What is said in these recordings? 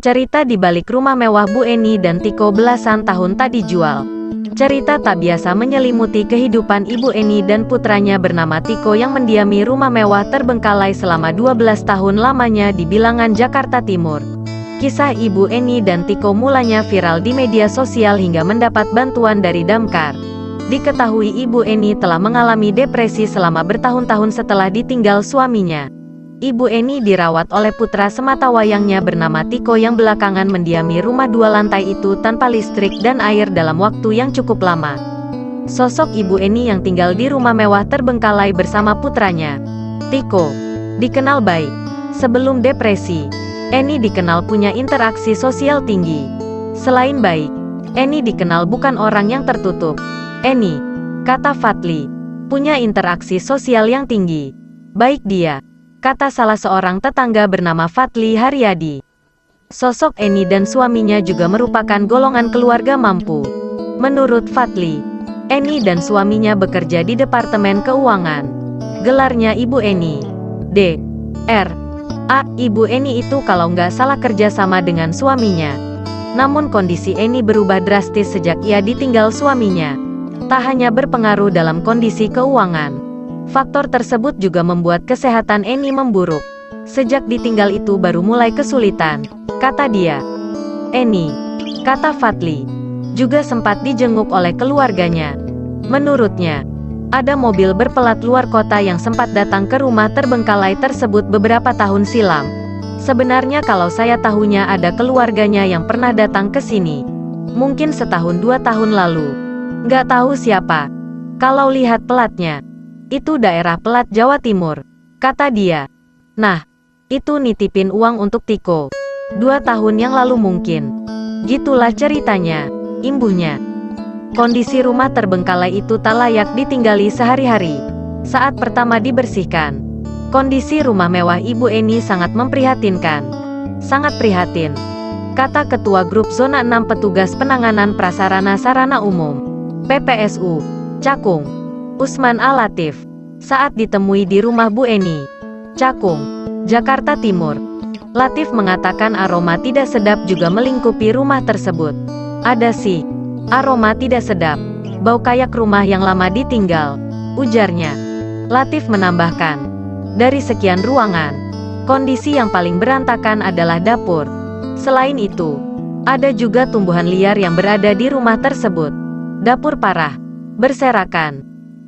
Cerita di balik rumah mewah Bu Eni dan Tiko belasan tahun tak dijual. Cerita tak biasa menyelimuti kehidupan Ibu Eni dan putranya bernama Tiko yang mendiami rumah mewah terbengkalai selama 12 tahun lamanya di Bilangan, Jakarta Timur. Kisah Ibu Eni dan Tiko mulanya viral di media sosial hingga mendapat bantuan dari Damkar. Diketahui Ibu Eni telah mengalami depresi selama bertahun-tahun setelah ditinggal suaminya. Ibu Eni dirawat oleh putra sematawayangnya bernama Tiko yang belakangan mendiami rumah 2 lantai itu tanpa listrik dan air dalam waktu yang cukup lama. Sosok Ibu Eni yang tinggal di rumah mewah terbengkalai bersama putranya, Tiko, dikenal baik. Sebelum depresi, Eni dikenal punya interaksi sosial tinggi. Selain baik, Eni dikenal bukan orang yang tertutup. Eni, kata Fadli, punya interaksi sosial yang tinggi. Baik dia, kata salah seorang tetangga bernama Fadli Haryadi. Sosok Eni dan suaminya juga merupakan golongan keluarga mampu. Menurut Fadli, Eni dan suaminya bekerja di Departemen Keuangan. Gelarnya Ibu Eni, D.R.A. Ibu Eni itu kalau nggak salah kerja sama dengan suaminya. Namun kondisi Eni berubah drastis sejak ia ditinggal suaminya. Tak hanya berpengaruh dalam kondisi keuangan, faktor tersebut juga membuat kesehatan Eni memburuk. Sejak ditinggal itu baru mulai kesulitan, kata dia. Eni, kata Fadli, juga sempat dijenguk oleh keluarganya. Menurutnya, ada mobil berplat luar kota yang sempat datang ke rumah terbengkalai tersebut beberapa tahun silam. Sebenarnya kalau saya tahunya ada keluarganya yang pernah datang ke sini. Mungkin setahun 2 tahun lalu. Nggak tahu siapa. Kalau lihat pelatnya, itu daerah Pelat Jawa Timur, kata dia. Nah, itu nitipin uang untuk Tiko. 2 tahun yang lalu mungkin. Gitulah ceritanya, imbuhnya. Kondisi rumah terbengkalai itu tak layak ditinggali sehari-hari. Saat pertama dibersihkan, kondisi rumah mewah Ibu Eni sangat memprihatinkan. Sangat prihatin, kata Ketua Grup Zona 6 Petugas Penanganan Prasarana Sarana Umum, PPSU, Cakung, Usman Al-Latif, saat ditemui di rumah Bu Eni, Cakung, Jakarta Timur. Latif mengatakan aroma tidak sedap juga melingkupi rumah tersebut. Ada sih, aroma tidak sedap, bau kayak rumah yang lama ditinggal, ujarnya. Latif menambahkan, dari sekian ruangan, kondisi yang paling berantakan adalah dapur. Selain itu, ada juga tumbuhan liar yang berada di rumah tersebut. Dapur parah, berserakan.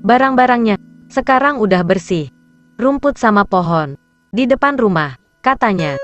Barang-barangnya sekarang udah bersih. Rumput sama pohon di depan rumah, katanya.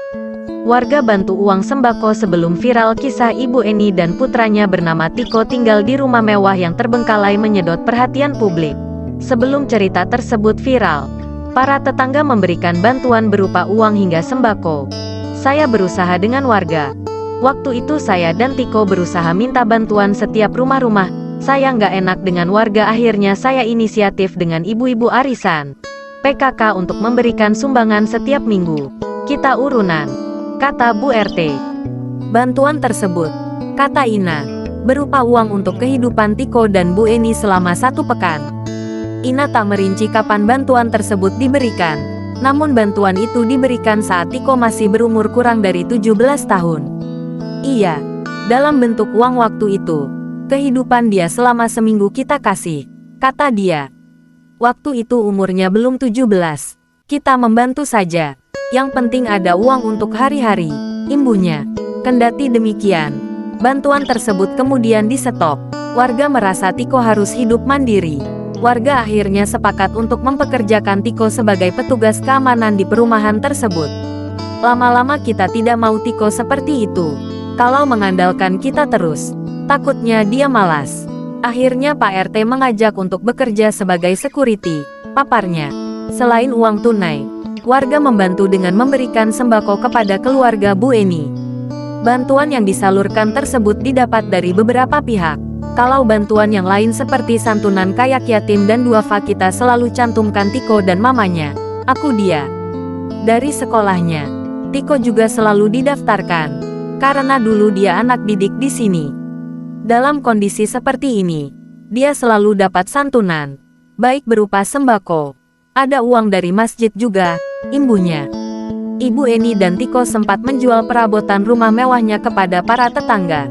Warga bantu uang sembako sebelum viral kisah Ibu Eni dan putranya bernama Tiko tinggal di rumah mewah yang terbengkalai menyedot perhatian publik. Sebelum cerita tersebut viral, para tetangga memberikan bantuan berupa uang hingga sembako. Saya berusaha dengan warga. Waktu itu saya dan Tiko berusaha minta bantuan setiap rumah-rumah. Saya nggak enak dengan warga, akhirnya saya inisiatif dengan ibu-ibu arisan PKK untuk memberikan sumbangan setiap minggu. Kita urunan, kata Bu RT. Bantuan tersebut, kata Ina, berupa uang untuk kehidupan Tiko dan Bu Eni selama 1 pekan. Ina tak merinci kapan bantuan tersebut diberikan, namun bantuan itu diberikan saat Tiko masih berumur kurang dari 17 tahun. Iya, dalam bentuk uang waktu itu. Kehidupan dia selama seminggu kita kasih, kata dia. Waktu itu umurnya belum 17. Kita membantu saja. Yang penting ada uang untuk hari-hari, imbuhnya. Kendati demikian, bantuan tersebut kemudian di-stop. Warga merasa Tiko harus hidup mandiri. Warga akhirnya sepakat untuk mempekerjakan Tiko sebagai petugas keamanan di perumahan tersebut. Lama-lama kita tidak mau Tiko seperti itu. Kalau mengandalkan kita terus, takutnya dia malas. Akhirnya Pak RT mengajak untuk bekerja sebagai security, paparnya. Selain uang tunai, warga membantu dengan memberikan sembako kepada keluarga Bu Eni. Bantuan yang disalurkan tersebut didapat dari beberapa pihak. Kalau bantuan yang lain seperti santunan kayak yatim dan duafa kita selalu cantumkan Tiko dan mamanya, aku dia. Dari sekolahnya, Tiko juga selalu didaftarkan. Karena dulu dia anak didik di sini. Dalam kondisi seperti ini, dia selalu dapat santunan, baik berupa sembako, ada uang dari masjid juga, imbuhnya. Ibu Eni dan Tiko sempat menjual perabotan rumah mewahnya kepada para tetangga.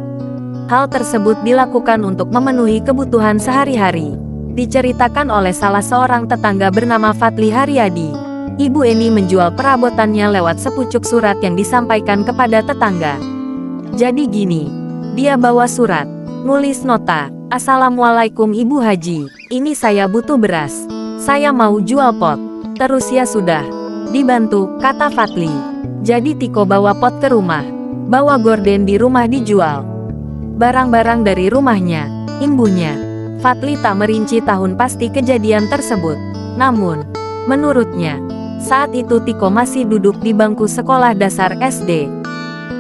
Hal tersebut dilakukan untuk memenuhi kebutuhan sehari-hari. Diceritakan oleh salah seorang tetangga bernama Fatli Haryadi. Ibu Eni menjual perabotannya lewat sepucuk surat yang disampaikan kepada tetangga. Jadi gini, dia bawa surat, nulis nota, "Assalamualaikum Ibu Haji, ini saya butuh beras. Saya mau jual pot." Terus ya sudah, dibantu, kata Fatli. Jadi Tiko bawa pot ke rumah, bawa gorden di rumah dijual. Barang-barang dari rumahnya, imbuhnya. Fatli tak merinci tahun pasti kejadian tersebut. Namun, menurutnya, saat itu Tiko masih duduk di bangku sekolah dasar SD.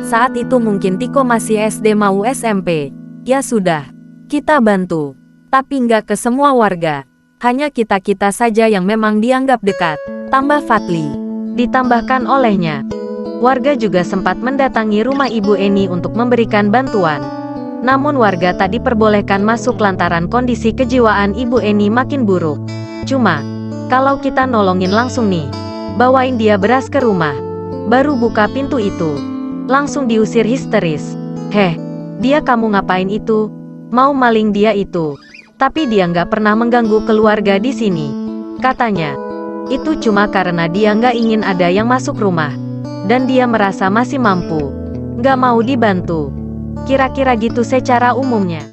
Saat itu mungkin Tiko masih SD mau SMP. Ya sudah, kita bantu. Tapi nggak ke semua warga. Hanya kita-kita saja yang memang dianggap dekat, tambah Fatli. Ditambahkan olehnya, warga juga sempat mendatangi rumah Ibu Eni untuk memberikan bantuan. Namun warga tak diperbolehkan masuk lantaran kondisi kejiwaan Ibu Eni makin buruk. Cuma, kalau kita nolongin langsung nih, bawain dia beras ke rumah, baru buka pintu itu, langsung diusir histeris. "Heh, dia kamu ngapain itu? Mau maling dia itu. Tapi dia nggak pernah mengganggu keluarga di sini," katanya. Itu cuma karena dia nggak ingin ada yang masuk rumah. Dan dia merasa masih mampu. Nggak mau dibantu. Kira-kira gitu secara umumnya.